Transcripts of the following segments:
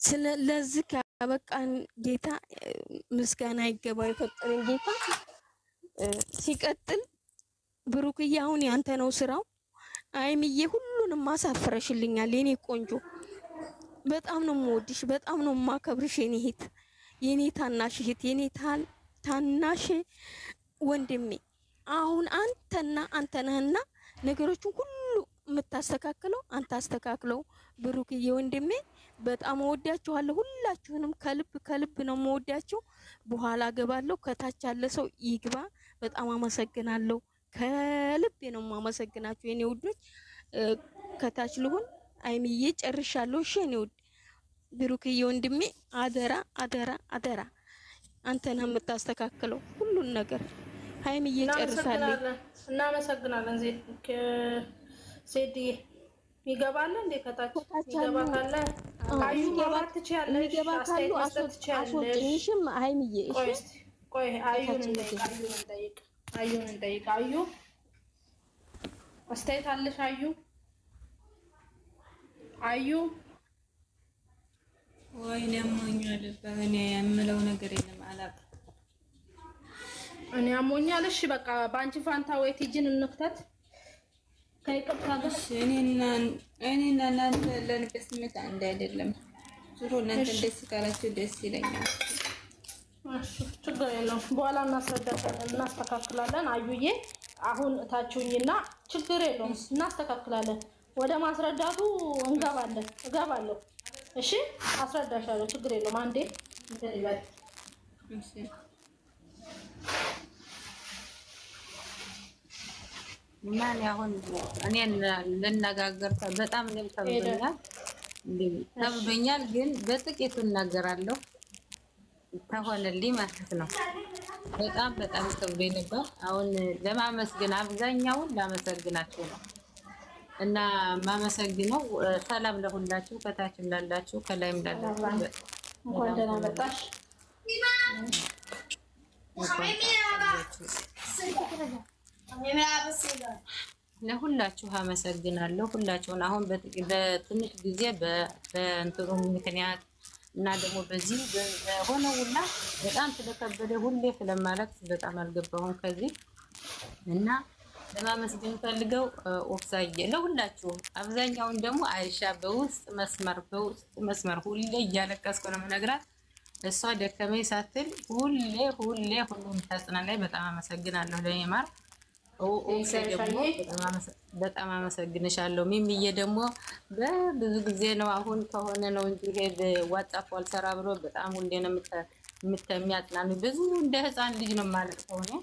ስለዚህ ያበቃን ጌታ ምስጋና ይገባው የፈጠረን ጌታ ሲቀጥል ብሩክዬ አሁን ያንተ ነው ስራው አይምዬ ሁሉንም ማሳፈረሽልኛል የኔ ቆንጆ በጣም ነው የምወድሽ በጣም ነው የማከብርሽ የኔ እህት የኔ ታናሽ እህት የኔ ታናሽ ወንድሜ አሁን አንተ ነህና ነገሮችን ሁሉ የምታስተካክለው አንተ አስተካክለው ብሩክዬ ወንድሜ በጣም ወዳችኋለሁ ሁላችሁንም ከልብ ነው የምወዳችሁ በኋላ ገባለሁ ከታች ያለ ሰው ይግባ በጣም አመሰግናለሁ ከልብ ነው የማመሰግናችሁ የኔ ውዶች ከታች ልሁን አይምዬ ጨርሻለሁ እሺ የኔ ውድ ብሩክዬ ወንድሜ አደራ አንተ ነህ የምታስተካክለው ሁሉን ነገር አይምዬ ጨርሳለሁ እናመሰግናለን ዜድ ይገባል እንዴ ከታች ይገባ ካለ አዩ ማውራት ትችያለሽ አስተያየት መስጠት ትችያለሽ አይምዬ እሺ ቆይ አዩን እንጠይቅ አዩ አስተያየት አለሽ አዩ ወይኔ አሞኛል በእኔ የምለው ነገር የለም አላውቅም እኔ አሞኛል እሺ በቃ ባንቺ ፋንታ ወይ ቲጂን እንክተት ከይቅርታ ጋር እኔና እናንተ ለንበስ ስሜት አንድ አይደለም ዙሮ እናንተ ደስ ካላችሁ ደስ ይለኛል እሺ ችግር የለውም በኋላ እናስተካክላለን አዩዬ አሁን ታችሁኝና ችግር የለውም እናስተካክላለን ወደ ማስረዳቱ እገባለሁ እሺ አስረዳሻለሁ ችግር የለውም አንዴ ይበል እሺ ማን ያሁን እኔን ለነጋገር በጣም ነው ተብሎኛል ግን በጥቂቱ እናገራለሁ ተሆነልኝ ማለት ነው በጣም ተብሎኝ ነበር አሁን ለማመስገን አብዛኛውን ላመሰግናችሁ ነው እና ማመሰግነው ሰላም ለሁላችሁ ከታችም ላላችሁ ከላይም ላላችሁ እንኳን ደህና መጣሽ ለሁላችሁ አመሰግናለሁ ሁላችሁን አሁን በትንሽ ጊዜ በእንትኑ ምክንያት እና ደግሞ በዚህ በሆነውና በጣም ስለከበደ ሁሌ ስለማለቅ በጣም አልገባሁም ከዚህ እና ለማመስገን ፈልገው ኦፍሳዬ ለሁላችሁ አብዛኛውን ደግሞ አይሻ በውስጥ መስመር ሁሌ እያለቀስኩ ነው የምነግራት እሷ ደከመኝ ሳትል ሁሉም ታጽናናኝ በጣም አመሰግናለሁ ለኔማር ኦፍሳዬ ደግሞ በጣም አመሰግንሻለሁ ሚሚዬ ደግሞ በብዙ ጊዜ ነው አሁን ከሆነ ነው እንጂ ሄድ ዋትስአፕ አልሰራ ብሎ በጣም ሁሌ ነው የምትሚያጽናኑ ብዙ እንደ ህፃን ልጅ ነው ማለት ነው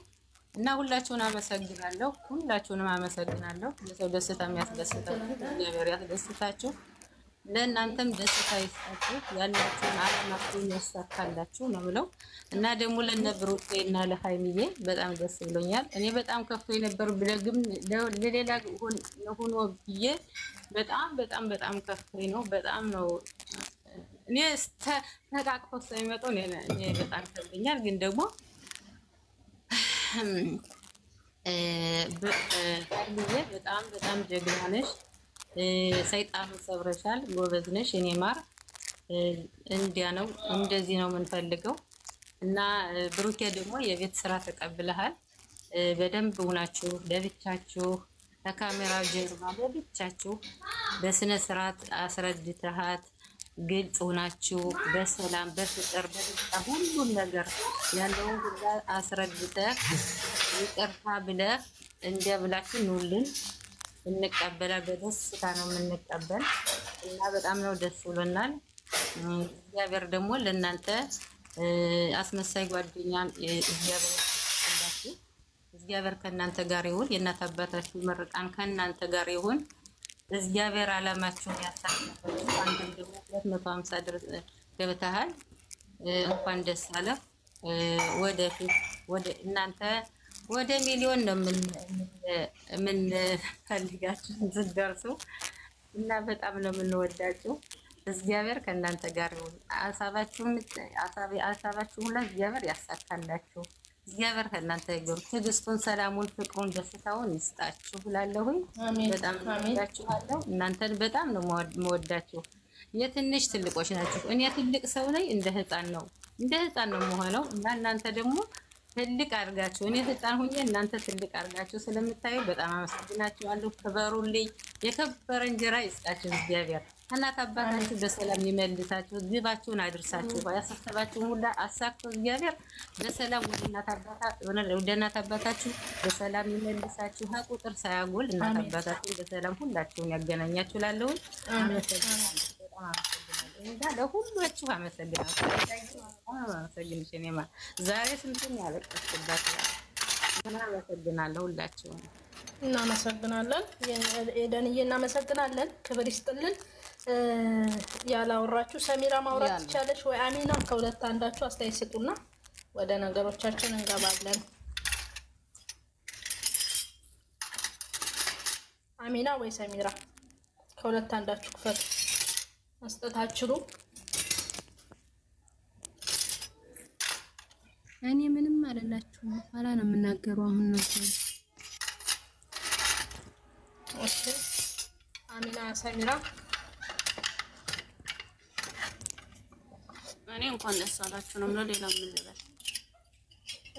እና ሁላችሁንም አመሰግናለሁ ለሰው ደስታ የሚያስደስታችሁ እግዚአብሔር ያስደስታችሁ ለእናንተም ደስታ ይስጣችሁ ያላችሁን አላማችሁን ያሳካላችሁ ነው የምለው እና ደግሞ ለነብሩቴና ለሃይሚዬ በጣም ደስ ብሎኛል እኔ በጣም ከፍቶ የነበር ብለግም ለሌላ ሆኖ ብዬ በጣም ከፍቶ ነው በጣም ነው እኔ ተቃቅፈው ስለሚመጡ እኔ በጣም ከብኛል ግን ደግሞ በጣም ጀግና ነሽ ሰይጣኑ ሰብረሻል ጎበዝ ነሽ እኔ ማር እንዲያ ነው እንደዚህ ነው የምንፈልገው እና ብሩኬ ደግሞ የቤት ስራ ተቀብለሃል በደንብ ሆናችሁ ለብቻችሁ ከካሜራ ጀርባ ለብቻችሁ በስነ ስርዓት አስረድተሃት ግልጽ ሆናችሁ በሰላም በፍቅር በደስታ ሁሉን ነገር ያለውን ሁሉ አስረድተህ ይቅርታ ብለህ እንዲያብላችሁ ኑልን እንቀበላ በደስታ ነው የምንቀበል እና በጣም ነው ደስ ብሎናል እግዚአብሔር ደግሞ ለእናንተ አስመሳይ ጓደኛም እግዚአብሔር ከእናንተ ጋር ይሁን የእናት አባታችሁ ምርቃን ከእናንተ ጋር ይሁን እግዚአብሔር አላማችሁን ያሳካችሁ አንተም ደግሞ 250 ድረስ ገብተሃል እንኳን ደስ አለ ወደፊት እናንተ ወደ ሚሊዮን ነው ምን ፈልጋችሁ ዝደርሱ እና በጣም ነው የምንወዳችሁ እግዚአብሔር ከእናንተ ጋር ይሁን አሳባችሁን ሁሉ እግዚአብሔር ያሳካላችሁ እግዚአብሔር ከእናንተ ጋር ትዕግስቱን ሰላሙን ፍቅሩን ደስታውን ይስጣችሁ ብላለሁኝ በጣም ወዳችኋለሁ እናንተን በጣም ነው የምወዳችሁ የትንሽ ትልቆች ናችሁ። እኔ ትልቅ ሰው ላይ እንደ ህፃን ነው የምሆነው እና እናንተ ደግሞ ትልቅ አድርጋችሁ እኔ ህፃን ሁኜ እናንተ ትልቅ አድርጋችሁ ስለምታዩ በጣም አመሰግናችኋለሁ። ክበሩልኝ። የከበረ እንጀራ ይስጣችሁ እግዚአብሔር። እናት አባታችሁ በሰላም ይመልሳችሁ። ግባችሁን አድርሳችሁ ያሳሰባችሁን ሁላ አሳክቶ እግዚአብሔር በሰላም ወደ እናት አባታችሁ በሰላም ይመልሳችሁ። ቁጥር ሳያጎል እናት አባታችሁ በሰላም ሁላችሁን ያገናኛችሁ። ላለውን አመሰግናለሁ። ለሁላችሁ አመሰግናለሁ። እኔማ ዛሬ ስንቱን ያለቀስኩባችሁ አመሰግናለሁ። ሁላችሁም እናመሰግናለን። ኤደንዬ እናመሰግናለን። ክብር ይስጥልን። ያላወራችሁ ሰሚራ ማውራት ትቻለሽ ወይ አሚና? ከሁለት አንዳችሁ አስተያየት ስጡና ወደ ነገሮቻችን እንገባለን። አሚና ወይ ሰሚራ ከሁለት አንዳችሁ ክፈቱ። መስጠታችሁ እኔ ምንም አላላችሁም። ኋላ ነው የምናገረው። አሁን ነው እሺ። አሚና ሰሚራ እኔ እንኳን ደስ አላችሁ ነው ሌላ ምን ልበል?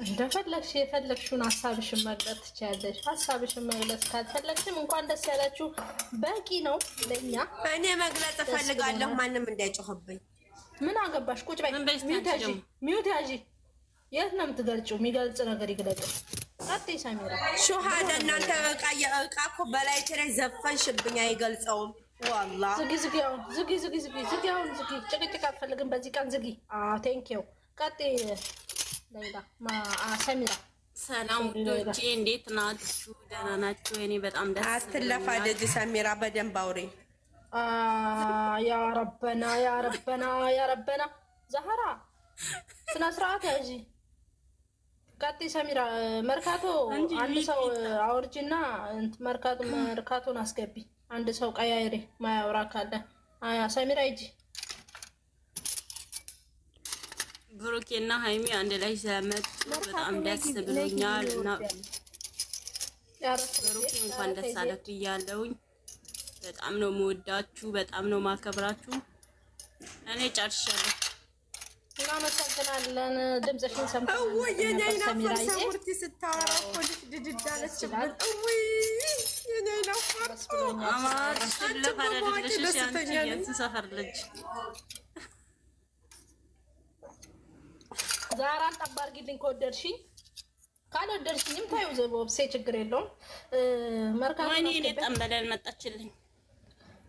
እንደፈለግሽ የፈለግሽውን ሀሳብሽን መግለጽ ትችያለሽ። ሀሳብሽን መግለጽ ካልፈለግሽም እንኳን ደስ ያላችሁ በቂ ነው ለኛ። እኔ መግለጽ እፈልጋለሁ፣ ማንም እንዳይጮህብኝ። ምን አገባሽ? ቁጭ በይ። ሚውት ያዢ። የት ነው የምትገልጪው? የሚገልጽ ነገር ይግለጽ። አጥይ ሰሚራ ሹሃዳ እናንተ እቃ እኮ በላይ ትረይ ዘፈንሽብኝ አይገልጸውም። والله ዝጊ አሁን ጭቅጭቅ አትፈልግም በዚህ ቀን ዝጊ። ቴንክ ዩ ቀጥ ሌላ ሰሚራ ሰላም ዶቼ እንዴት ናችሁ? ደህና ናችሁ? እኔ በጣም ደስ አትለፋደጂ ሰሚራ በደንብ አውሪ። ያ ረበና ዛህራ ስነ ስርዓት ያዢ። ቀጥ ሰሚራ መርካቶ አንድ ሰው አውርጂና መርካቶን አስገቢ። አንድ ሰው ቀያይሬ ማያወራ ካለ ሰሚራ ሂጂ። ብሩኬና ሃይሚ አንድ ላይ ስለመጡ በጣም ደስ ብሎኛል እና ብሩኬ እንኳን ደስ አለህ ብያለሁኝ። በጣም ነው የምወዳችሁ፣ በጣም ነው ማከብራችሁ። እኔ ጨርሻለሁ። እናመሰግናለን። ድምፅሽን ሰምተን የኔ ናፈር ሰሙርቲ ስታወራ ፖሊስ ድድዳለችብን። የኔ ናፈር አማር ስለፈረደልሽ ያንቺ ሰፈር ልጅ ዛራን ጠባርጊልኝ ከወደድሽኝ። ካልወደድሽኝም ታዩ ዘቦብሴ ችግር የለውም። ወይኔ ጠንበለል መጣችልኝ።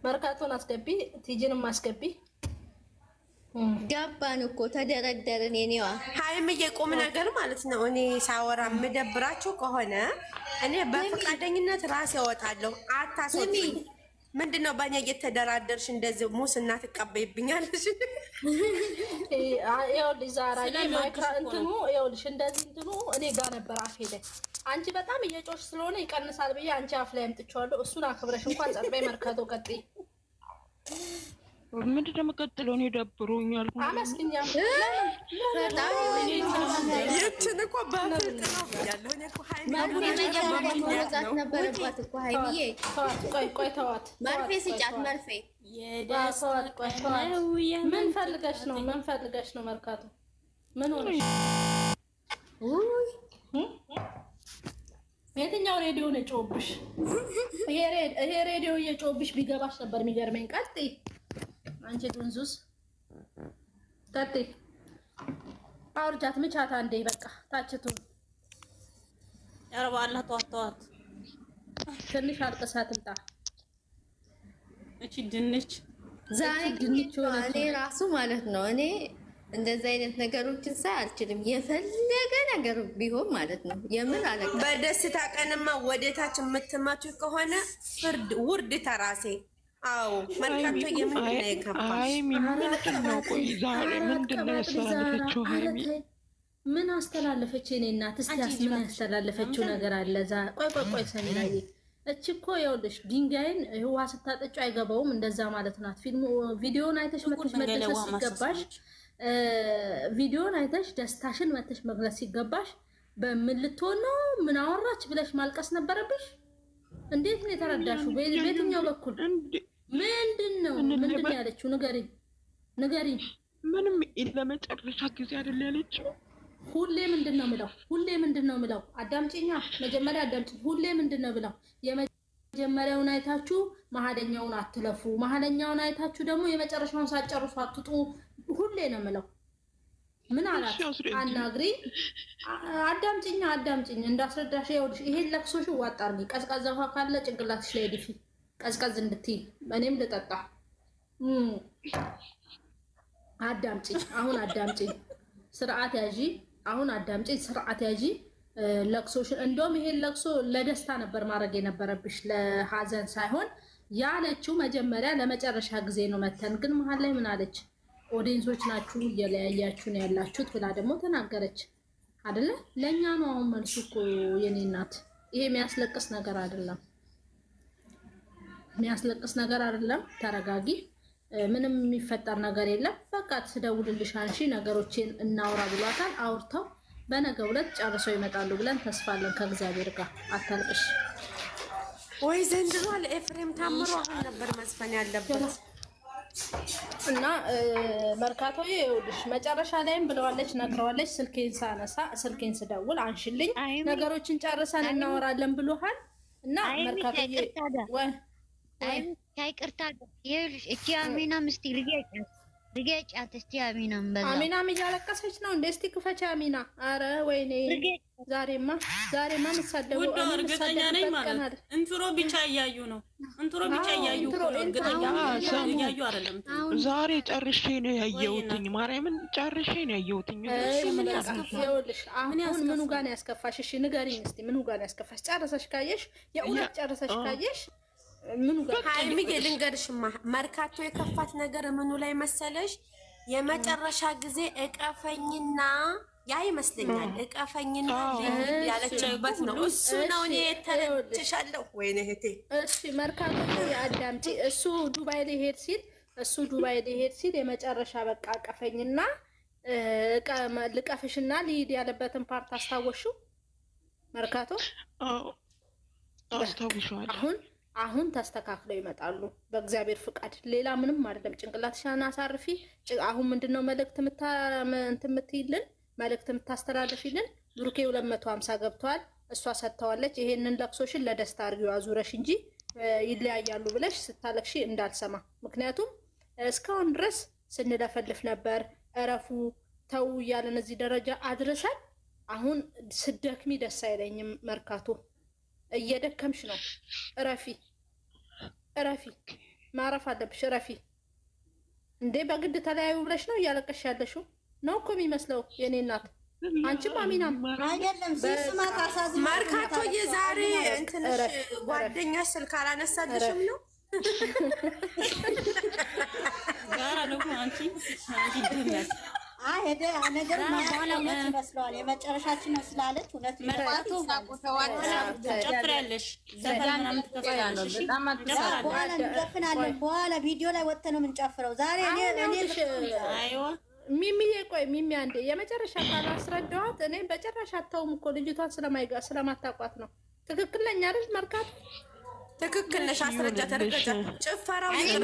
መርካቶን አስገቢ፣ ቲጂንም አስገቢ። ገባን እኮ ተደረደርን። የኔዋ ሃይምዬ ቁም ነገር ማለት ነው። እኔ ሳወራ የምደብራችሁ ከሆነ እኔ በፈቃደኝነት ራሴ እወጣለሁ። አታስወጪኝ። ምንድነው በእኔ እየተደራደርሽ እንደዚህ ሙስና ትቀበይብኛለሽ? ይኸውልሽ ዛራ ማይክራ እንትኑ ይኸውልሽ እንደዚህ እንትኑ እኔ ጋር ነበር አፌ ላይ። አንቺ በጣም እየጮሽ ስለሆነ ይቀንሳል ብዬ አንቺ አፍ ላይ አምጥቼዋለሁ። እሱን አክብረሽ እንኳን ጸጥ በይ። መርካቶ ቀጥይ። ምንድን ነው የምቀጥለው? እኔ ደብሮኛል። አመስግኛም ይችን እኮ በፍቅር ነው ብያለሁ። እኔ እኮ ሃይሚ ነበረባት እኮ ሃይሚዬ። ቆይ ተዋት። መርፌ ስጫት መርፌ። ምን ፈልገሽ ነው? መርካቶ ምን ሆነሽ? የትኛው ሬዲዮ ነው የጮህብሽ? ይሄ ሬዲዮ እየጮህብሽ ቢገባሽ ነበር የሚገርመኝ። ቀጥይ አንቺ ዱንዙስ ቀጥይ። አውርጃት ምቻታ እንዴ በቃ ታችቱ ያረባ አላህ ተዋት። ትንሽ አልቅሳ ትምጣ። እቺ ድንች ዛሬ ድንች እኔ ራሱ ማለት ነው እኔ እንደዚህ አይነት ነገሮችን ሳይ አልችልም። የፈለገ ነገር ቢሆን ማለት ነው የምን አለቀ። በደስታ ቀንማ ወደታች የምትመቱ ከሆነ ፍርድ ውርድ ተራሴ። አዎ መርካቶ የምንድን ነው የከፋሽ? ሃይሚ ምንድን ነው? ቆይ ዛሬ ምንድን ነው ያስተላለፈችው? ሃይሚ ምን አስተላለፈች? እኔ እናት እስቲ ምን ያስተላለፈችው ነገር አለ? ቆይ ሰሚራዬ እቺ እኮ ይኸውልሽ ድንጋይን ውሃ ስታጠጪው አይገባውም እንደዛ ማለት ናት። ቪዲዮን አይተሽ መተሽ መደሰት ሲገባሽ ቪዲዮን አይተሽ ደስታሽን መተሽ መግለጽ ሲገባሽ በምን ልትሆን ነው ምን አወራች ብለሽ ማልቀስ ነበረብሽ። እንዴት ነው የተረዳሽው? በየትኛው በኩል ምንድን ምንድነው ያለችው? ንገሪኝ። ምንም ለመጨረሻ ጊዜ አይደል ያለችው? ሁሌ ምንድነው ምለው? አዳምጪኛ፣ መጀመሪያ አዳምጪ። ሁሌ ምንድነው ብለው የመጀመሪያውን አይታችሁ መሀለኛውን አትለፉ፣ መሀለኛውን አይታችሁ ደግሞ የመጨረሻውን ሳትጨርሱ አትጡ። ሁሌ ነው ምለው። ምን አላት? አናግሪ። አዳምጪኝ እንዳስረዳሽ። ይኸውልሽ ይሄን ለቅሶሽ ዋጣርኝ። ቀዝቃዛ ውሃ ካለ ጭንቅላትሽ ላይ ድፊ፣ ቀዝቀዝ እንድትይ እኔም ልጠጣ። አዳምጪኝ፣ አሁን አዳምጪኝ፣ ስርዓት ያዢ። አሁን አዳምጪኝ፣ ስርዓት ያዢ። ለቅሶሽን እንደውም ይሄን ለቅሶ ለደስታ ነበር ማድረግ የነበረብሽ፣ ለሀዘን ሳይሆን ያለችው መጀመሪያ ለመጨረሻ ጊዜ ነው መተን። ግን መሀል ላይ ምን አለች? ኦዲየንሶች ናችሁ እየለያያችሁ ነው ያላችሁት ብላ ደግሞ ተናገረች አይደለ? ለኛ ነው አሁን መልሱ እኮ የኔ እናት። ይሄ የሚያስለቅስ ነገር አይደለም፣ የሚያስለቅስ ነገር አይደለም። ተረጋጊ። ምንም የሚፈጠር ነገር የለም። በቃ ትደውልልሽ አንሺ፣ ነገሮችን እናውራ ብሏታል። አውርተው በነገው ዕለት ጨርሰው ይመጣሉ ብለን ተስፋ አለን ከእግዚአብሔር ጋር። አታልቅሽ። ወይ ዘንድሮ ለኤፍሬም ታምሮ አሁን ነበር መስፈን ያለበት። እና መርካቶ ይኸውልሽ መጨረሻ ላይም ብለዋለች፣ ነግረዋለች። ስልኬን ስደውል አንሽልኝ፣ ነገሮችን ጨርሰን እናወራለን ብሎሃል። እና መርካቶ ይቅርታ ይኸውልሽ፣ እቺ አሚና ምስቲ ርገጫት እስቲ አሚናም በዛ አሚናም እያለቀሰች ነው እንዴ? እስቲ ክፈች አሚና። አረ ወይኔ ዛሬማ ምሳደቡ እርግጠኛ ነኝ ማለት እንትሮ ብቻ እያዩ ነው። እንትሮ ብቻ እያዩ እያዩ አይደለም። ዛሬ ጨርሼ ነው ያየሁትኝ። ማርያምን ጨርሼ ነው ያየሁትኝ። ይኸውልሽ አሁን ምኑ ጋር ነው ያስከፋሽ? እሺ ንገሪኝ እስቲ ምኑ ጋር ነው ያስከፋሽ? ጨርሰሽ ካየሽ የእውነት ጨርሰሽ ካየሽ ምኑ ጋር ሃይሚዬ ልንገርሽማ፣ መርካቶ የከፋት ነገር ምኑ ላይ መሰለሽ? የመጨረሻ ጊዜ እቀፈኝና ያ ይመስለኛል እቀፈኝና ያለችበት ነው። እሱ ነው እኔ ተረድቻለሁ። ወይኔ እህቴ እሺ መርካቶ አዳምጪ። እሱ ዱባይ ሊሄድ ሲል የመጨረሻ በቃ እቀፈኝና ልቀፍሽና ልሂድ ያለበትን ፓርት አስታወሽው? መርካቶ አስታውሻለሁ። አሁን ተስተካክለው ይመጣሉ በእግዚአብሔር ፍቃድ። ሌላ ምንም አይደለም። ጭንቅላትሽን አሳርፊ። አሁን ምንድነው መልእክት የምታስተላልፊልን? ብሩኬ 250 ገብቷል፣ እሷ ሰጥተዋለች። ይሄንን ለቅሶሽን ለደስታ አድርጊው አዙረሽ እንጂ ይለያያሉ ብለሽ ስታለቅሺ እንዳልሰማ። ምክንያቱም እስካሁን ድረስ ስንለፈልፍ ነበር። እረፉ ተው እያለን እዚህ ደረጃ አድርሰን አሁን ስደክሚ ደስ አይለኝም። መርካቶ እየደከምሽ ነው። እረፊ፣ ማረፍ አለብሽ። እረፊ እንዴ! በግድ ተለያዩ ብለሽ ነው እያለቀሽ ያለሽው? ነው እኮ የሚመስለው የኔ እናት። አንቺም አሚናም አይደለም ሲስማት አሳዝኝ። መርካቶ የዛሬ እንትንሽ ጓደኛሽ ስልክ አላነሳልሽም ነው? ጋራ ነው አንቺ ድነት ሄደ ነገር በኋላ እውነት ይመስለዋል። የመጨረሻችን ነው ስላለች እውነት መርካቶ ጨፍራለሽ። ዘፈን ምናምን ትከፍላለሽ። በጣም አትሰራ። በኋላ እንጨፍናለን። በኋላ ቪዲዮ ላይ ወጥተን ነው የምንጨፍረው። ዛሬ አይዋ ሚሚዬ ቆይ ሚሚ አንዴ የመጨረሻ ካላስረዳኋት እኔ በጨረሻ አታውም እኮ ልጅቷን ስለማታውቋት ነው። ትክክል ነኝ አይደል መርካቶ? ትክክል ነሽ። አስረጃ ተረጋጋ። ጭፈራው ነገር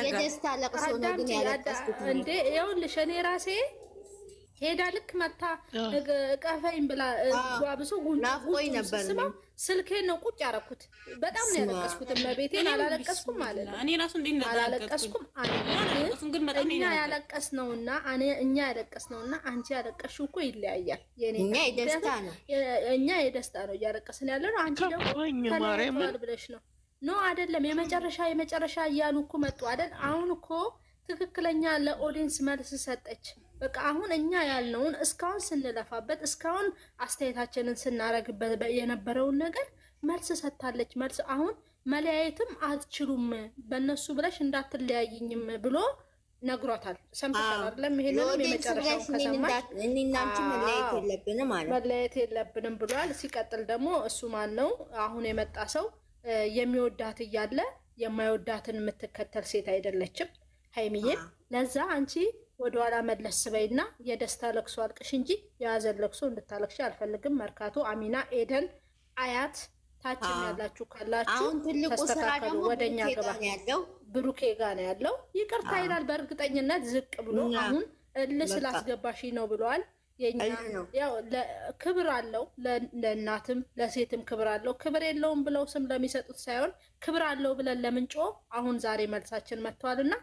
የደስታ ለቅሶ ነው ግን ያለቀስኩት እንዴ? ይኸውልሽ እኔ ራሴ ሄዳ ልክ መታ ቀፈኝ ብላ ጓብሶ ናፍቆኝ ነበር። ስልኬን ነው ቁጭ ያደረኩት። በጣም ነው ያለቀስኩት። እመቤቴን አላለቀስኩም ማለት ነው። እኔ ራሱ እንዴት አላለቀስኩም እኛ ያለቀስነውና አንቺ ያለቀስሽው እኮ ይለያያል። እኛ የደስታ ነው እያለቀስን ያለ ነው። አንቺ ደግሞ ተለያይተዋል ብለሽ ነው። ኖ አይደለም። የመጨረሻ እያሉ እኮ መጡ አይደል? አሁን እኮ ትክክለኛ ለኦዲየንስ መልስ ሰጠች። በቃ አሁን እኛ ያልነውን እስካሁን ስንለፋበት እስካሁን አስተያየታችንን ስናረግበት የነበረውን ነገር መልስ ሰጥታለች። መልስ አሁን መለያየትም አትችሉም በእነሱ ብለሽ እንዳትለያይኝም ብሎ ነግሯታል። ሰምተሻል አይደለም? ይሄንን የመጨረሻው ከሰማሽ እናንቺ መለያየት የለብንም ብሏል። ሲቀጥል ደግሞ እሱ ማን ነው አሁን የመጣ ሰው የሚወዳት እያለ የማይወዳትን የምትከተል ሴት አይደለችም ሃይሚዬ። ለዛ አንቺ ወደኋላ መለስ በይና የደስታ ለቅሶ አልቅሽ እንጂ የሀዘን ለቅሶ እንድታለቅሽ አልፈልግም። መርካቶ አሚና፣ ኤደን፣ አያት ታችም ያላችሁ ካላችሁ አሁን ትልቁ ስራ ደግሞ ወደኛ ገባ ያለው ብሩኬ ጋር ነው ያለው። ይቅርታ ይላል በእርግጠኝነት ዝቅ ብሎ አሁን ስላስገባሽ ነው ብሏል። የኛ ያው ክብር አለው ለእናትም ለሴትም ክብር አለው። ክብር የለውም ብለው ስም ለሚሰጡት ሳይሆን ክብር አለው ብለን ለምንጮ አሁን ዛሬ መልሳችን መጥቷልና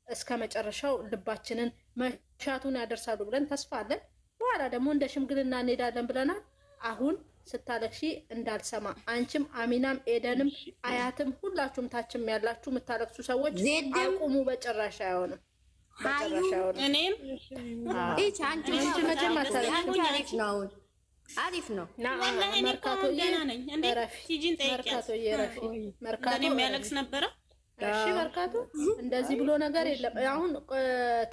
እስከ መጨረሻው ልባችንን መሻቱን ያደርሳሉ ብለን ተስፋ አለን። በኋላ ደግሞ እንደ ሽምግልና እንሄዳለን ብለናል። አሁን ስታለቅሺ እንዳልሰማ አንቺም አሚናም ኤደንም አያትም ሁላችሁም ታችም ያላችሁ የምታለቅሱ ሰዎች አቁሙ። በጭራሽ አይሆንም። እኔም እቺ አንቺ መቼም አታለቅሺ ነው። አሪፍ ነው። ወላሂ እኔ እኮ ደህና ነኝ። እንዴት ሲጂን ጠይቂያት መርካቶ የሚያለቅስ ነበረ። እሺ መርካቶ እንደዚህ ብሎ ነገር የለም። አሁን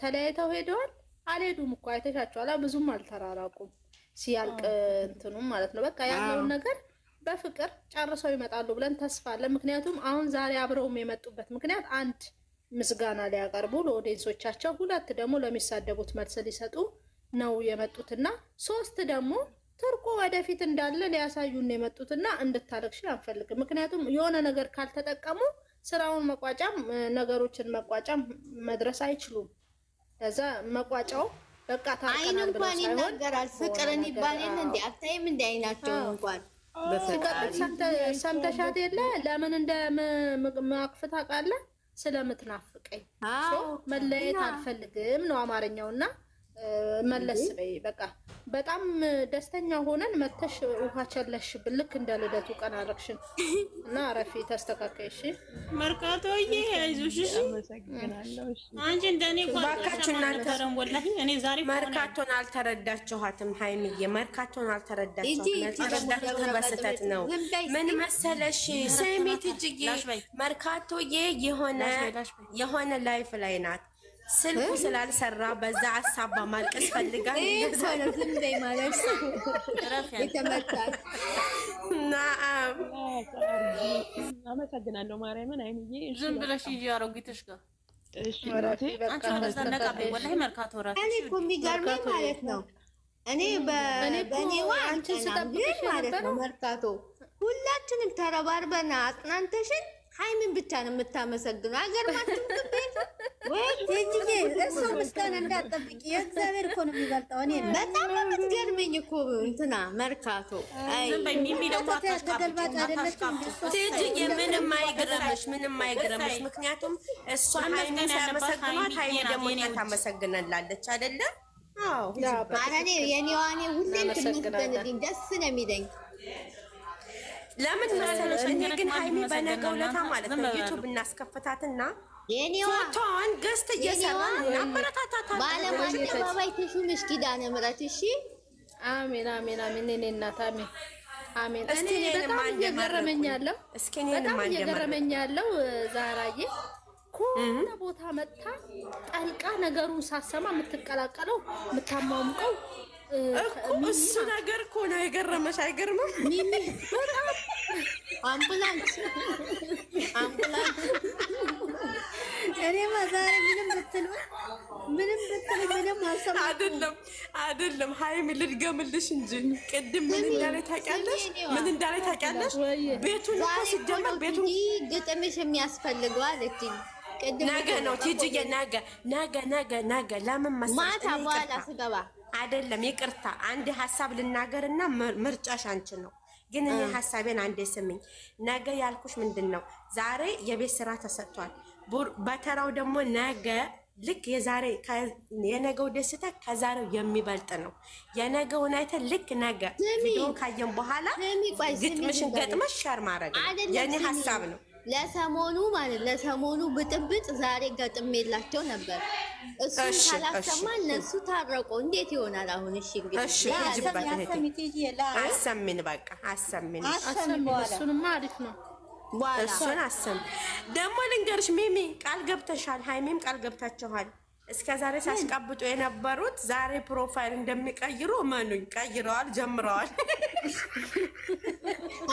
ተለያይተው ሄደዋል። አልሄዱም እኮ አይተሻቸዋል። ብዙም አልተራራቁም። ሲያልቅ እንትኑም ማለት ነው በቃ ያለውን ነገር በፍቅር ጨርሰው ይመጣሉ ብለን ተስፋ አለን። ምክንያቱም አሁን ዛሬ አብረውም የመጡበት ምክንያት አንድ ምስጋና ሊያቀርቡ ለኦዲየንሶቻቸው፣ ሁለት ደግሞ ለሚሳደቡት መልስ ሊሰጡ ነው የመጡትና ሶስት ደግሞ ትርቁ ወደፊት እንዳለ ሊያሳዩን የመጡትና እንድታለቅሽ አንፈልግም። ምክንያቱም የሆነ ነገር ካልተጠቀሙ ስራውን መቋጫም ነገሮችን መቋጫም መድረስ አይችሉም። ለዛ መቋጫው በቃ ታርቀናል ብለው ሳይሆን ይናገራል። ፍቅርን ይባላል እንዴ አታይም እንዴ አይናቸው እንኳን በፍቅር ሰምተሻት የለ ለምን እንደማክፍታ ቃለ ስለምትናፍቀኝ መለየት አልፈልግም ነው አማርኛውና መለስ በይ በቃ በጣም ደስተኛ ሆነን መተሽ ውሃ ቸለሽ ብልክ እንደ ልደቱ ቀን አረክሽን እና አረፊ ተስተካከይሽ መርካቶዬ አይዞሽ። አንቺ እንደኔ ባካችሁናተረም ወላሂ እኔ ዛሬ መርካቶን አልተረዳችኋትም። ሃይሚዬ መርካቶን አልተረዳችኋትም። መርካቶ በስተት ነው። ምን መሰለሽ ሰሚት እጅዬ መርካቶዬ የሆነ ላይፍ ላይ ናት። ስልኩ ስላልሰራ በዛ አሳባ ማልቀስ ፈልጋ ዝም በይ ማለት የተመታል። አመሰግናለሁ ማርያምን። አይምዬ ዝም ብለሽ ይጂ አሮጊትሽ ጋር አንቺ ተዘነቃ ወላሂ መርካቶ ራስ እኔ እኮ የሚገርመኝ ማለት ነው እኔ በኔዋ አንቺ ስጠብቅሽ ማለት ነው መርካቶ ሁላችንም ተረባርበና አጽናንተሽን ሃይሚን ብቻ ነው የምታመሰግነው። አገርማችሁ ትቤት ወይ ትጅዬ እሱ ምስጋና እንዳትጠብቂ የእግዚአብሔር እኮ ነው የሚበልጠው። እኔ በጣም የምትገርመኝ እኮ እንትና መርካቶ አይ ተገልባጭ አይደለችም ትጅዬ። ምንም አይግረምሽ ምክንያቱም እሷ ሃይሚን ሳያመሰግኗት ሃይሚ ደግሞ እኛን ታመሰግናለች አይደለ? አዎ አረኔ የኔዋኔ ሁሌም ትመስገንልኝ ደስ ነው የሚለኝ። ለምን መሰለሽ እኔ ግን ሃይሚ በነገው ለታ ማለት ነው ዩቲዩብ እናስከፍታትና ፎቶዋን ገስት እየሰራን እናበረታታታለን። ባለማን ተባባይ ተሹምሽ ኪዳነ ምሕረት እሺ። አሜን አሜን አሜን። እኔ እናት አሜን አሜን። እኔ በጣም እየገረመኝ ያለው ዛራዬ ከሆነ ቦታ መጥታ ጠልቃ ነገሩን ሳሰማ የምትቀላቀለው የምታማሙቀው እሱ ነገር እኮ ነው የገረመሽ። አይገርምም? በጣም አምቡላንስ እኔማ ዛሬ ምንም ብትል ምንም አይደለም። ሃይሚ ልድገምልሽ እንጂ ቅድም ምን እንዳለ ታውቂያለሽ? ቤቱን እኮ ሲጀመር ቤቱን ግጥምሽ የሚያስፈልገው አለችኝ። ነገ ነው ትጅዬ ነገ ለምን መሰለሽ ማታ በኋላ ስገባ አይደለም ይቅርታ፣ አንድ ሐሳብ ልናገርና ምርጫሽ አንቺ ነው። ግን እኔ ሐሳቤን አንዴ ስሚኝ። ነገ ያልኩሽ ምንድነው ዛሬ የቤት ስራ ተሰጥቷል። በተራው ደግሞ ነገ ልክ የነገው ደስታ ከዛሬው የሚበልጥ ነው። የነገውን አይተን ልክ ነገ ቪዲዮ ካየን በኋላ ግጥምሽን ገጥመሽ ሸር ማድረግ የኔ ሐሳብ ነው። ለሰሞኑ ብጥብጥ ዛሬ ገጥሜላቸው ነበር። እሱን ካላሰማ እነሱ ታረቁ እንዴት ይሆናል? አሁን እሺ አሰሚን በቃ አሰሚን። እሱንማ አሪፍ ነው። እሱን አሰሚ። ደግሞ ልንገርሽ ሚሚ ቃል ገብተሻል፣ ሃይሚም ቃል ገብታችኋል። እስከ ዛሬ ሳስቀብጡ የነበሩት ዛሬ ፕሮፋይል እንደሚቀይሩ እመኑኝ፣ ቀይረዋል፣ ጀምረዋል።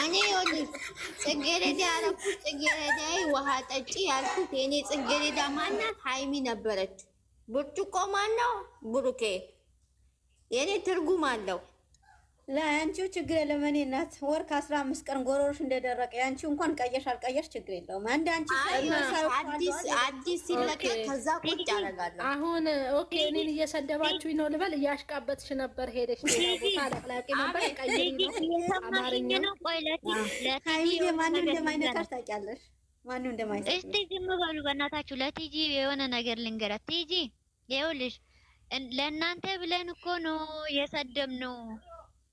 እኔ ይኸውልሽ ጽጌረዳ ያልኩት ጽጌረዳ ውሃ ጠጪ ያልኩት የኔ ጽጌረዳ ማናት? ሃይሚ ነበረች። ብርጭቆ ማነው? ብሩኬ። የኔ ትርጉም አለው። ለአንቺው ችግር የለም። እኔ እናት ወር ከ15 ቀን ጎሮሮሽ እንደደረቀ ያንቺ እንኳን ቀየሽ አልቀየሽ ችግር የለውም። አንድ አንቺ አዲስ ሲለቀቅ ከዛ ቁጭ አደርጋለሁ። አሁን ኦኬ እኔን እየሰደባችሁኝ ነው ልበል? እያሽቃበትሽ ነበር ሄደሽ ቦታ አለቅላቂ ነበር ቀይሪ ነው አማርኛ ነው። ቆይ ለቲጂ ማንም እንደማይነካሽ ታውቂያለሽ። ማንም እንደማይነካሽ እስቲ ዝም በሉ በእናታችሁ። ለቲጂ የሆነ ነገር ልንገራት። ቲጂ ይኸውልሽ ለእናንተ ብለን እኮ ነው የሰደብነው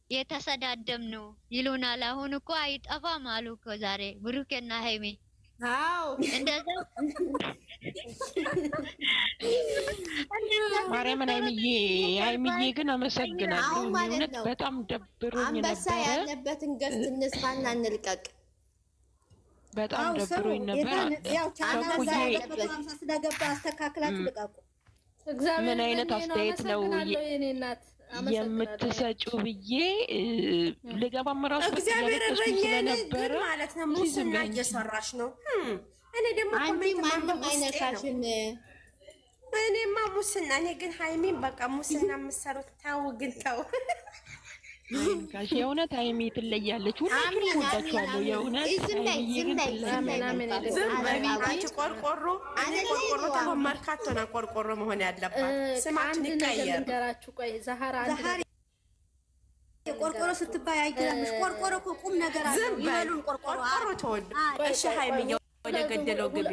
የተሰዳደብነው ይሉናል። አሁን እኮ አይጠፋም አሉ እኮ ዛሬ ብሩኬና ሃይሜ። አዎ እንደዛ ማርያምን ሃይሚዬ ግን አመሰግናለሁ። እውነት በጣም ደብሮኝ ነበር። አንበሳ ያለበትን ገስት እንስፋና እንልቀቅ። በጣም ደብሮኝ ነበር። ያው ቻናዛ ያለበት 50 ስለገባ አስተካክላችሁ ልቀቁ። ምን አይነት አስተያየት ነው የምትሰጪው ብዬ ልገባም ራሱ እግዚአብሔር ስለነበረ ማለት ነው። ሙስና እየሰራሽ ነው። እኔ ደግሞ ማንም አይነካሽም። እኔማ ሙስና እኔ ግን ሃይሚን በቃ ሙስና የምትሰሩት ተው ግን ተው። ጋሽ የእውነት ሃይሚ ትለያለች። ሁላችሁም ወዳችኋለሁ። የእውነት ሃይሚ ግን ትለያለች። አንቺ ቆርቆሮ ተው መርካቶ ነው ቆርቆሮ መሆን ያለባት። ስማችን ይቀየር። ቆይ ዛሃራ ቆርቆሮ ስትባይ አይገርምሽ? ቆርቆሮ እኮ ቁም ነገር አለ። ይበሉን ቆርቆሮ ተወድ። እሺ ሃይሚ ወደ ገደለው ግቢ።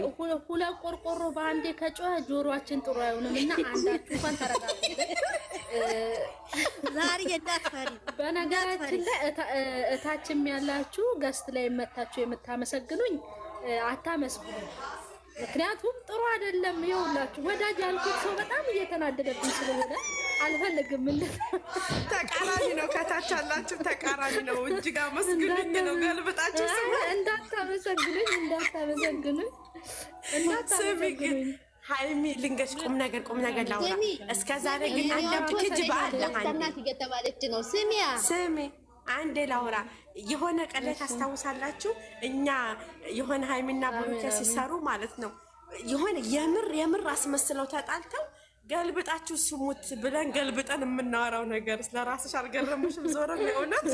ሁለት ቆርቆሮ በአንዴ ከጮኸ ጆሮአችን ጥሩ አይሆንም እና አንዳችሁ እንኳን ተረጋጉ። ዛሬ እንዳትፈሪ። በነገራችን ላይ እታችም ያላችሁ ገስት ላይ መታችሁ የምታመሰግኑኝ አታመስግኑ። ምክንያቱም ጥሩ አይደለም። ይኸውላችሁ ወዳጅ ያልኩት ሰው በጣም እየተናደደብኝ ስለሆነ አልፈልግም። ተቃራኒ ነው። ከታች ያላችሁ ተቃራኒ ነው። እጅግ አመስግኑኝ ነው ገልብጣችሁ ስሙ። እንዳታመሰግኑኝ። ሃይሚ ልንገርሽ ቁም ነገር ላውራ። እስከ ዛሬ ግን አንዳንድ ክጅ ባለ እናት እየተባለች ነው። ስሚ አንዴ ላውራ። የሆነ ቀን ላይ ታስታውሳላችሁ? እኛ የሆነ ሃይሚና ብሩኬ ሲሰሩ ማለት ነው የሆነ የምር አስመስለው ተጣልተው ገልብጣችሁ ስሙት ብለን ገልብጠን የምናወራው ነገር ስለራስሽ አልገረምሽም? ዞረም የእውነት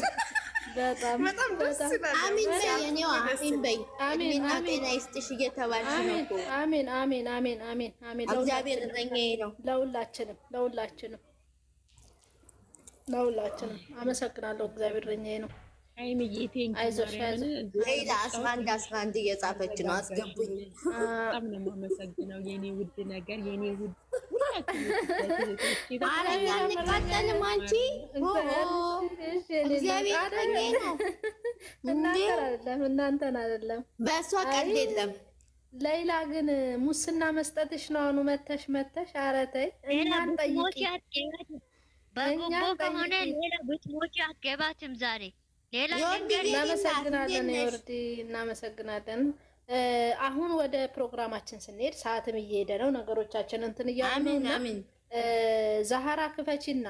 በጣም ደስ ይላል። አሚን በየኔዋ አሚን በይ። አሚን ጤና ይስጥሽ እየተባልሽ ነው እኮ። አሚን እግዚአብሔር እረኛዬ ነው። ለሁላችንም አመሰግናለሁ። እግዚአብሔር እረኛዬ ነው። ሃይሚዬ አይዞሽ። ሌላ 11 እየጻፈች ነው። አስገቡኝ። በጣም ነው የማመሰግነው የኔ ውድ ነገር የኔ ውድ አረኛ እንቃጠልም። አንቺ እግዚአብሔር እረኛዬ ነው። እናንተን አይደለም። በእሷ ቀልድ የለም። ሌላ ግን ሙስና መስጠትሽ ነው። አሁኑ መተሽ ኧረ ተይ እኛን ጠይቂ። በጎቦ ከሆነ ሌላ ብትሞጪ አትገባትም ዛሬ ሌላ እናመሰግናለን። ይወርዲ እናመሰግናለን። አሁን ወደ ፕሮግራማችን ስንሄድ ሰዓትም እየሄደ ነው። ነገሮቻችን እንትን እያሉ ነው። አሜን ዛሃራ ክፈቺና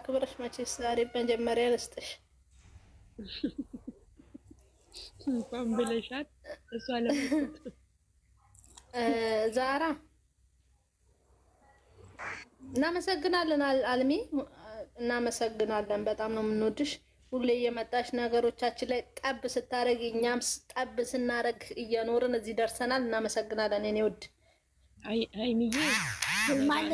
ክብርሽ መቼስ ዛሬ መጀመሪያ ልስጥሽ እንኳን ብለሻት እሷ ለምት ዛራ እናመሰግናለን። አልሚ እናመሰግናለን። በጣም ነው የምንወድሽ። ሁሌ የመጣሽ ነገሮቻችን ላይ ጠብ ስታረግ እኛም ጠብ ስናረግ እየኖርን እዚህ ደርሰናል። እናመሰግናለን። እኔ ውድ ሃይሚዬ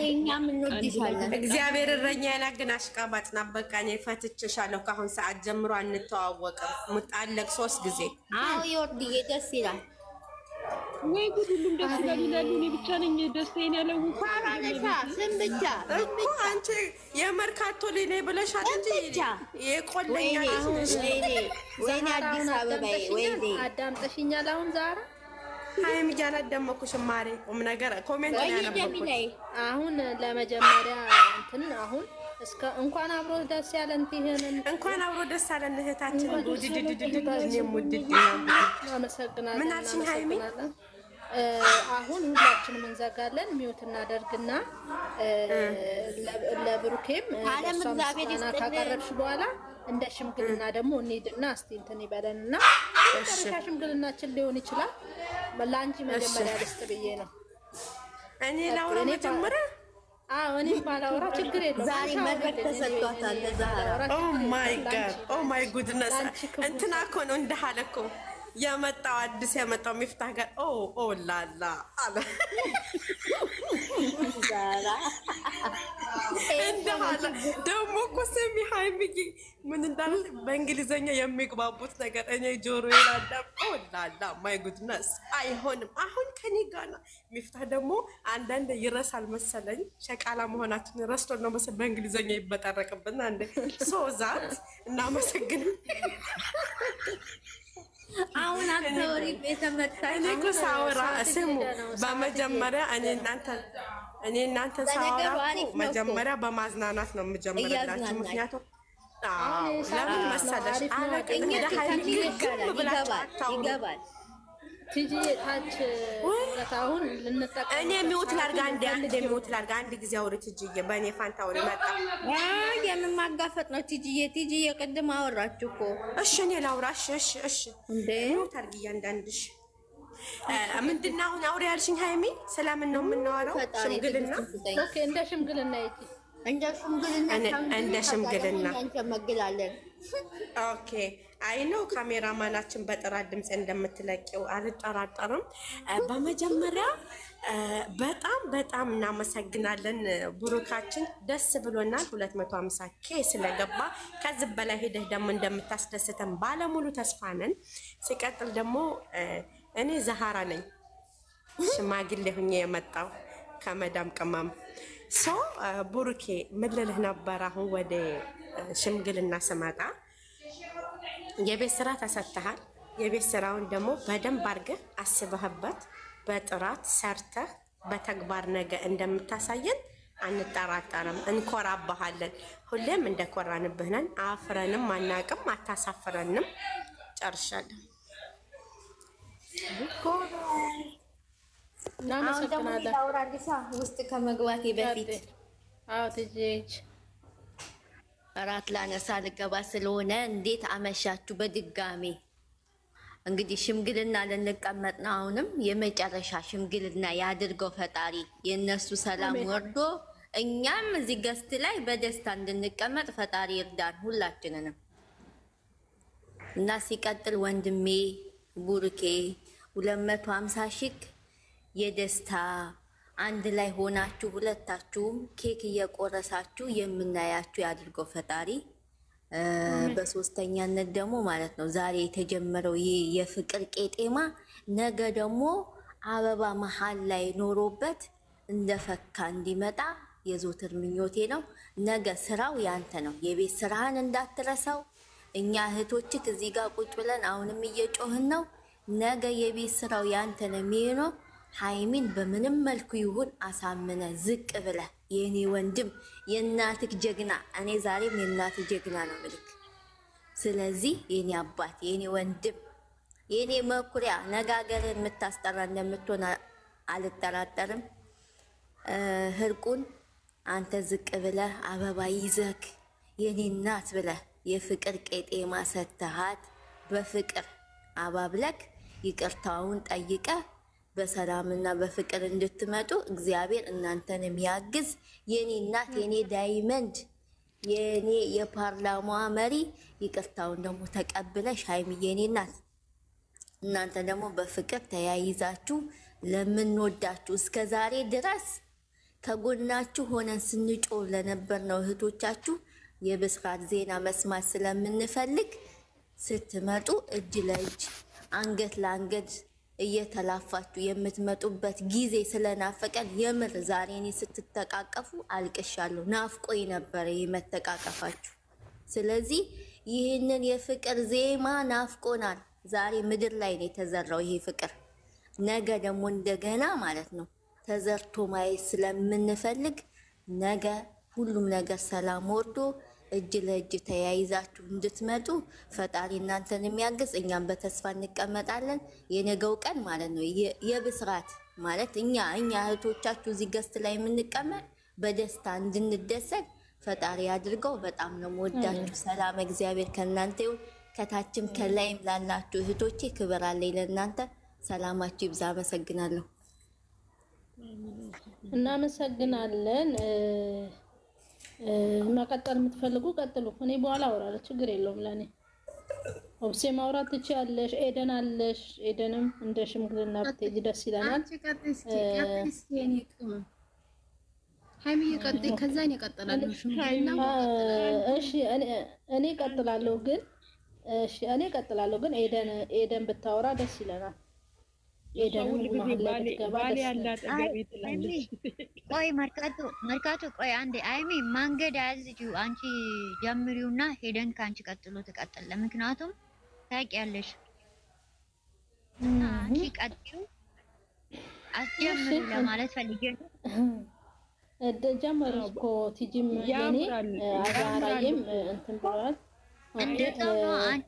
እኛም እንወድሻለን። እግዚአብሔር እረኛዬ ነው። ግን አሽቃባጭ ናት። በቃ እኔ ፈትቼሻለሁ። ከአሁን ሰዓት ጀምሮ አንተዋወቅም። ሙጣለቅ 3 ጊዜ። አዎ ይወርድዬ ደስ ይላል። ወይ ጉድ! ሁሉም ደስ ይላሉ። እኔ ብቻ ነኝ ደስታዬን ያለው። ፋራነሻ ስም ብቻ እኮ አንቺ የመርካቶ ልጅ ነኝ ብለሻል እንጂ የቆለኛ ወይኔ አዲስ አበባ ወይኔ አዳምጠሽኛል። አሁን ዛሬ ሃይሚ አላደመኩሽም። ማሬ ቁም ነገር ኮሜንት ያነበብኩት አሁን ለመጀመሪያ እንትን አሁን እስከ እንኳን አብሮ ደስ ያለን ትሄንን እንኳን አብሮ ደስ ያለን እህታችን አመሰግናለሁ። ምን አልሽኝ ሃይሚ? አሁን ሁላችንም እንዘጋለን። ሚውት እናደርግና ለብሩኬም ካቀረብሽ በኋላ እንደ ሽምግልና ደግሞ እንሂድና እስቲ እንትን ይበለንና መጨረሻ ሽምግልናችን ሊሆን ይችላል። ለአንቺ መጀመሪያ ልስጥ ብዬ ነው። እኔ ላውራ መጀመሪያ እኔም ባላወራ ችግር የለውም። ዛሬ መድረክ ተሰጥቷታል ለዛህራ። ኦ ማይ ጉድነስ እንትና እኮ ነው እንዳለ እኮ የመጣው አዲስ የመጣው ሚፍታህ ጋር ኦ ላላ አለ ዛራ እንዳለ ደግሞ እኮ ስሚ ሀይሚዬ ምን እንዳለ በእንግሊዘኛ የሚግባቡት ነገር እኔ ጆሮ ይላዳም ላላ ማይ ጉድነስ አይሆንም። አሁን ከኔ ጋር ነው ሚፍታህ ደግሞ አንዳንድ ይረሳል መሰለኝ ሸቃላ መሆናችን ረስቶ ነው መሰለኝ በእንግሊዘኛ ይበጣረቅብና አንዴ ሶዛት እናመሰግናለን። አሁን አትወሪ የተመታ እኔ እኮ ሳወራ ስሙ በመጀመሪያ እኔ እናንተ ሳወራ መጀመሪያ በማዝናናት ነው የምጀምርላችሁ። ምክንያቱም ለምን መሰለሽ አለቅኝ ለሀይል ይገባል ቲጂ ታች አሁን ልንጠቀም እኔ ሚውት ላድርግ አንድ ሚውት ላድርግ አንድ ጊዜ አውሪ ቲጂዬ በእኔ ፋንታ አውሪ መጣ የምን ማጋፈጥ ነው ቲጂዬ ቅድም አወራችሁ እኮ እሺ እኔ ላውራሽ እሺ እንዴ ሚውት አድርጊ እያንዳንድሽ ምንድን ነው አሁን አውሪ ያልሽኝ ሀይሚ ስለምን ነው የምናወራው ሽምግልና ኦኬ እንደ ሽምግልና እንደ ሽምግልና እንሸመግላለን ኦኬ አይ ነው ካሜራማናችን በጥራት ድምጽ እንደምትለቂው አልጠራጠርም። በመጀመሪያ በጣም እናመሰግናለን ብሩካችን ደስ ብሎናል 250K ስለገባ ከዚህ በላይ ሄደህ ደግሞ እንደምታስደስተን ባለሙሉ ተስፋ ነን። ሲቀጥል ደግሞ እኔ ዛሃራ ነኝ ሽማግሌ ሆኜ የመጣው ከመዳም ቅመም ብሩኬ ምን ልልህ ነበር አሁን ወደ ሽምግልና ስመጣ የቤት ስራ ተሰጥተሃል። የቤት ስራውን ደግሞ በደንብ አድርገህ አስበህበት በጥራት ሰርተህ በተግባር ነገ እንደምታሳየን አንጠራጠርም፣ እንኮራብሃለን። ሁሌም እንደኮራንብህ ነን። አፍረንም አናቅም፣ አታሳፍረንም። ጨርሻለሁ። አሁን ደግሞ ላውራ አዲስ ውስጥ ከመግባቴ በፊት ትጅ እራት ላነሳ ልገባ ስለሆነ እንዴት አመሻችሁ? በድጋሜ እንግዲህ ሽምግልና ልንቀመጥ ነው። አሁንም የመጨረሻ ሽምግልና ያድርገው ፈጣሪ። የነሱ ሰላም ወርዶ እኛም እዚህ ገስት ላይ በደስታ እንድንቀመጥ ፈጣሪ ይርዳን ሁላችንንም። እና ሲቀጥል ወንድሜ ቡሩኬ 250 ሺህ የደስታ አንድ ላይ ሆናችሁ ሁለታችሁም ኬክ እየቆረሳችሁ የምናያችሁ ያድርገው ፈጣሪ። በሶስተኛነት ደግሞ ማለት ነው ዛሬ የተጀመረው ይሄ የፍቅር ቄጤማ ነገ ደግሞ አበባ መሃል ላይ ኖሮበት እንደፈካ እንዲመጣ የዞትር ምኞቴ ነው። ነገ ስራው ያንተ ነው። የቤት ስራህን እንዳትረሳው። እኛ እህቶችህ እዚህ ጋር ቁጭ ብለን አሁንም እየጮህን ነው። ነገ የቤት ስራው ያንተ ነው የሚሆነው። ሀይሚን በምንም መልኩ ይሁን አሳምነ ዝቅ ብለ የኔ ወንድም የእናትህ ጀግና፣ እኔ ዛሬም የእናትህ ጀግና ነው ምልክ። ስለዚህ የኔ አባት የኔ ወንድም የኔ መኩሪያ ነጋገርን የምታስጠራ እንደምትሆን አልጠራጠርም። ህርቁን አንተ ዝቅ ብለ አበባ ይዘክ የኔ እናት ብለ የፍቅር ቄጤማ ሰተሃት በፍቅር አባብለክ ይቅርታውን ጠይቀ በሰላምና በፍቅር እንድትመጡ እግዚአብሔር እናንተን የሚያግዝ የኔ እናት የኔ ዳይመንድ የኔ የፓርላማ መሪ ይቅርታውን ደግሞ ተቀብለሽ ሀይሚ የኔ እናት እናንተ ደግሞ በፍቅር ተያይዛችሁ ለምንወዳችሁ እስከ ዛሬ ድረስ ከጎናችሁ ሆነን ስንጮህ ለነበር ነው እህቶቻችሁ የብስራት ዜና መስማት ስለምንፈልግ ስትመጡ እጅ ለእጅ አንገት ለአንገት እየተላፋችሁ የምትመጡበት ጊዜ ስለናፈቀን የምር ዛሬ እኔ ስትተቃቀፉ አልቅሻለሁ። ናፍቆኝ ነበር የመተቃቀፋችሁ። ስለዚህ ይህንን የፍቅር ዜማ ናፍቆናል። ዛሬ ምድር ላይ ነው የተዘራው ይሄ ፍቅር። ነገ ደግሞ እንደገና ማለት ነው ተዘርቶ ማየት ስለምንፈልግ ነገ ሁሉም ነገር ሰላም ወርዶ እጅ ለእጅ ተያይዛችሁ እንድትመጡ ፈጣሪ እናንተን የሚያግዝ እኛም በተስፋ እንቀመጣለን። የነገው ቀን ማለት ነው የብስራት ማለት እኛ እህቶቻችሁ እዚህ ገስት ላይ የምንቀመጥ በደስታ እንድንደሰት ፈጣሪ አድርገው። በጣም ነው የምወዳችሁ። ሰላም እግዚአብሔር ከእናንተ ይሁን። ከታችም ከላይም ላላችሁ እህቶቼ ክብር አለኝ ለእናንተ። ሰላማችሁ ይብዛ። አመሰግናለሁ። እናመሰግናለን። መቀጠል የምትፈልጉ ቀጥሉ። እኔ በኋላ አወራለሁ፣ ችግር የለውም ለኔ። ኦብሴ ማውራት ትችያለሽ። ኤደን አለሽ። ኤደንም እንደ ሽምግልና ብትሄጂ ደስ ይለናል። እሺ እኔ እቀጥላለሁ ግን ኤደን ብታወራ ደስ ይለናል። ቆይ መርካቶ ቆይ አንዴ አይሚ መንገድ አያዝጂው አንቺ ጀምሪውና ሄደን ካንቺ ቀጥሎ ትቀጥል። ምክንያቱም ታውቂያለሽ አንቺ ቀጥዩ አስጀምሩ ለማለት ፈልጌ ነው። ጀመሩ እኮ ቲጂም የኔ አዛራዬም እንትን ብለዋል። እንደዛው ነው። አንቺ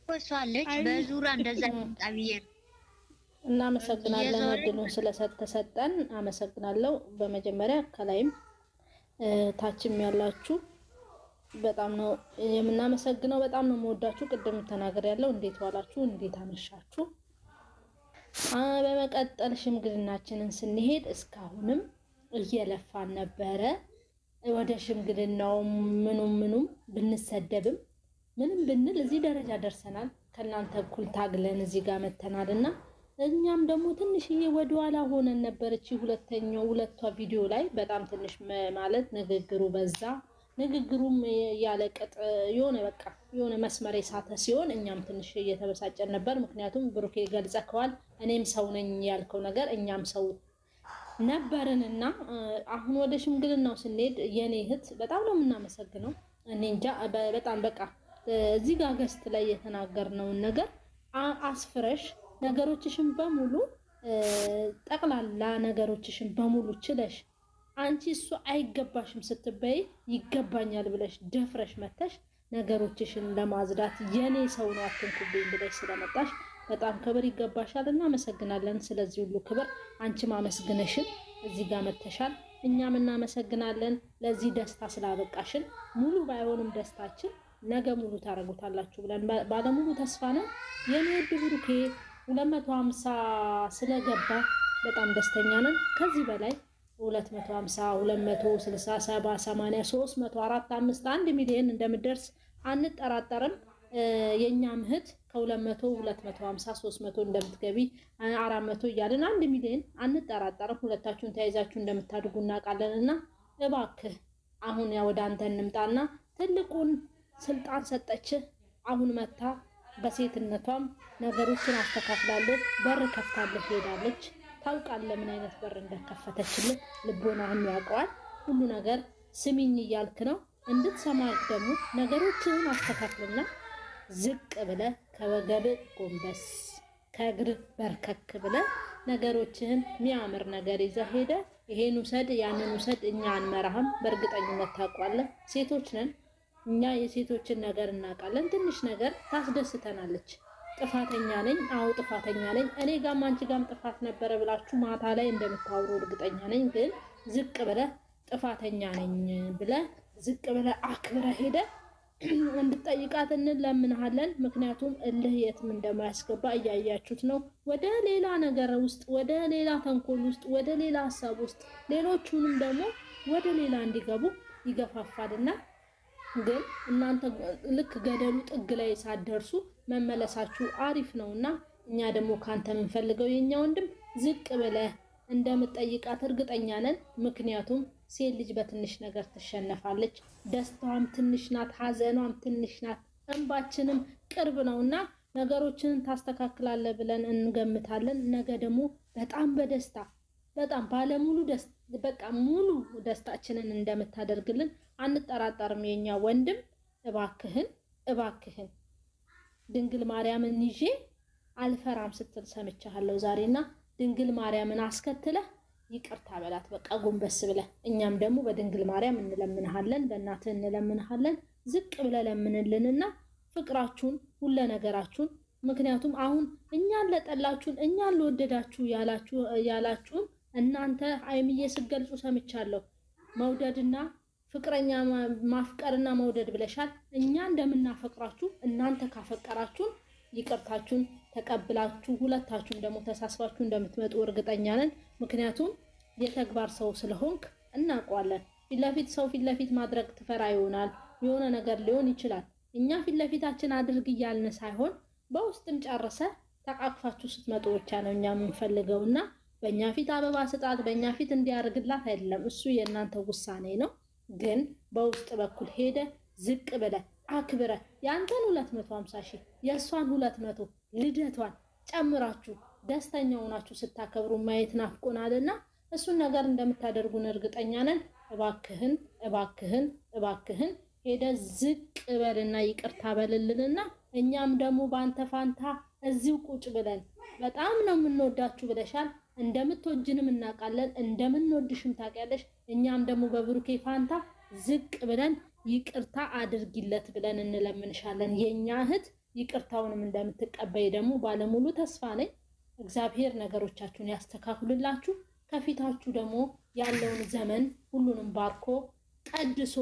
ኮሷለች በዙራ እንደዛ ታብዬ እናመሰግናለን። እድሉን ስለተሰጠን አመሰግናለሁ። በመጀመሪያ ከላይም ታችም ያላችሁ በጣም ነው የምናመሰግነው። በጣም ነው የምወዳችሁ። ቅድም ተናግሬያለሁ። እንዴት ዋላችሁ? እንዴት አመሻችሁ? በመቀጠል ሽምግልናችንን ስንሄድ እስካሁንም እየለፋን ነበረ። ወደ ሽምግልናው ምኑም ብንሰደብም ምንም ብንል እዚህ ደረጃ ደርሰናል። ከናንተ እኩል ታግለን እዚህ ጋር መተናልና እኛም ደግሞ ትንሽዬ ወደኋላ ሆነን ነበር። እቺ ሁለቷ ቪዲዮ ላይ በጣም ትንሽ ማለት ንግግሩ በዛ። ንግግሩም ያለቀጥ የሆነ መስመር የሳተ ሲሆን እኛም ትንሽ እየተበሳጨን ነበር። ምክንያቱም ብሩኬ ገልጸከዋል። እኔም ሰው ነኝ ያልከው ነገር እኛም ሰው ነበርንና አሁን ወደ ሽምግልናው ስንሄድ የኔ እህት በጣም ነው የምናመሰግነው። እኔ እንጃ በጣም በቃ እዚህ ጋር ገስት ላይ የተናገርነውን ነገር አስፍረሽ ነገሮችሽን በሙሉ ጠቅላላ ነገሮችሽን በሙሉ ችለሽ አንቺ እሱ አይገባሽም ስትበይ ይገባኛል ብለሽ ደፍረሽ መተሽ ነገሮችሽን ለማዝዳት የኔ ሰው ነው አትንኩብኝ ብለሽ ስለመጣሽ በጣም ክብር ይገባሻል። እናመሰግናለን። ስለዚህ ሁሉ ክብር አንቺ ማመስግነሽን እዚህ ጋር መተሻል። እኛም እናመሰግናለን ለዚህ ደስታ ስላበቃሽን። ሙሉ ባይሆንም ደስታችን ነገ ሙሉ ታረጉታላችሁ ብለን ባለሙሉ ተስፋ ነን። የኔ ውድ ብሩኬ 250 ስለገባ በጣም ደስተኛ ነን። ከዚህ በላይ 250 260 70 80 300 4 5 1 ሚሊዮን እንደምደርስ አንጠራጠርም። የኛ ምህት ከ200 250 300 እንደምትገቢ 400 እያልን 1 ሚሊዮን አንጠራጠርም። ሁለታችሁን ተያይዛችሁ እንደምታድጉ እናውቃለንና እባክህ አሁን ወደ አንተ እንምጣና ትልቁን ስልጣን ሰጠች። አሁን መታ በሴትነቷም ነገሮችን አስተካክላለች። በር ከፍታለች ሄዳለች። ታውቃለህ ምን አይነት በር እንደከፈተችልህ ልቦናህም ያውቀዋል። ሁሉ ነገር ስሚኝ እያልክ ነው። እንድትሰማክ ደግሞ ነገሮችን አስተካክልና ዝቅ ብለ ከወገብ ጎንበስ ከእግር በርከክ ብለ ነገሮችን የሚያምር ነገር ይዘህ ሄደ ይሄን ውሰድ ያንን ውሰድ እኛ አንመራህም። በእርግጠኝነት ታውቃለህ። ሴቶች ነን እኛ የሴቶችን ነገር እናውቃለን። ትንሽ ነገር ታስደስተናለች። ጥፋተኛ ነኝ፣ አዎ ጥፋተኛ ነኝ፣ እኔ ጋም አንቺ ጋም ጥፋት ነበረ ብላችሁ ማታ ላይ እንደምታወሩ እርግጠኛ ነኝ። ግን ዝቅ ብለ ጥፋተኛ ነኝ ብለ ዝቅ ብለ አክብረ ሄደ እንድትጠይቃት እንለምንሃለን። ምክንያቱም እልህ የትም እንደማያስገባ እያያችሁት ነው። ወደ ሌላ ነገር ውስጥ፣ ወደ ሌላ ተንኮል ውስጥ፣ ወደ ሌላ ሀሳብ ውስጥ ሌሎቹንም ደግሞ ወደ ሌላ እንዲገቡ ይገፋፋልና ግን እናንተ ልክ ገደሉ ጥግ ላይ ሳትደርሱ መመለሳችሁ አሪፍ ነውና እኛ ደግሞ ካንተ የምንፈልገው የኛ ወንድም ዝቅ ብለህ እንደምትጠይቃት እርግጠኛ ነን። ምክንያቱም ሴት ልጅ በትንሽ ነገር ትሸነፋለች። ደስታዋም ትንሽ ናት፣ ሀዘኗም ትንሽ ናት፣ እንባችንም ቅርብ ነውና ነገሮችን ታስተካክላለህ ብለን እንገምታለን። ነገ ደግሞ በጣም በደስታ በጣም ባለሙሉ ደስታ በቃ ሙሉ ደስታችንን እንደምታደርግልን አንጠራጠርም። የኛ ወንድም እባክህን ድንግል ማርያምን ይዤ አልፈራም ስትል ሰምቻለሁ ዛሬና ድንግል ማርያምን አስከትለህ ይቅርታ በላት በቃ ጎንበስ ብለህ። እኛም ደግሞ በድንግል ማርያም እንለምንሃለን፣ በእናትህ እንለምንሃለን። ዝቅ ብለህ ለምንልንና ፍቅራችሁን ሁሉ ነገራችሁን ምክንያቱም አሁን እኛን ለጠላችሁን እኛን ለወደዳችሁ ያላችሁን እናንተ አይምዬ ስትገልጹ ሰምቻለሁ። መውደድና ፍቅረኛ ማፍቀርና መውደድ ብለሻል። እኛ እንደምናፈቅራችሁ እናንተ ካፈቀራችሁን ይቅርታችሁን ተቀብላችሁ ሁለታችሁም ደግሞ ተሳስባችሁ እንደምትመጡ እርግጠኛ ነን። ምክንያቱም የተግባር ሰው ስለሆንክ እናውቀዋለን። ፊት ለፊት ሰው ፊት ለፊት ማድረግ ትፈራ ይሆናል፣ የሆነ ነገር ሊሆን ይችላል። እኛ ፊት ለፊታችን አድርግ እያልን ሳይሆን በውስጥም ጨርሰ ተቃቅፋችሁ ስትመጡ ብቻ ነው እኛ የምንፈልገው እና በእኛ ፊት አበባ ስጣት፣ በእኛ ፊት እንዲያርግላት አይደለም። እሱ የእናንተ ውሳኔ ነው። ግን በውስጥ በኩል ሄደ ዝቅ ብለ አክብረ ያንተን 250 ሺህ የእሷን 200 ልደቷን ጨምራችሁ ደስተኛ ሆናችሁ ስታከብሩ ማየት ናፍቆናልና እሱን ነገር እንደምታደርጉን እርግጠኛ ነን። እባክህን እባክህን እባክህን ሄደ ዝቅ በልና ይቅርታ በልልንና እኛም ደግሞ ባንተ ፋንታ እዚው ቁጭ ብለን በጣም ነው የምንወዳችሁ ብለሻል። እንደምትወጅንም እናውቃለን፣ እንደምንወድሽም ታውቂያለሽ። እኛም ደግሞ በብሩኬ ፋንታ ዝቅ ብለን ይቅርታ አድርጊለት ብለን እንለምንሻለን። የኛ እህት ይቅርታውንም እንደምትቀበይ ደግሞ ባለሙሉ ተስፋ ነኝ። እግዚአብሔር ነገሮቻችሁን ያስተካክልላችሁ። ከፊታችሁ ደግሞ ያለውን ዘመን ሁሉንም ባርኮ ቀድሶ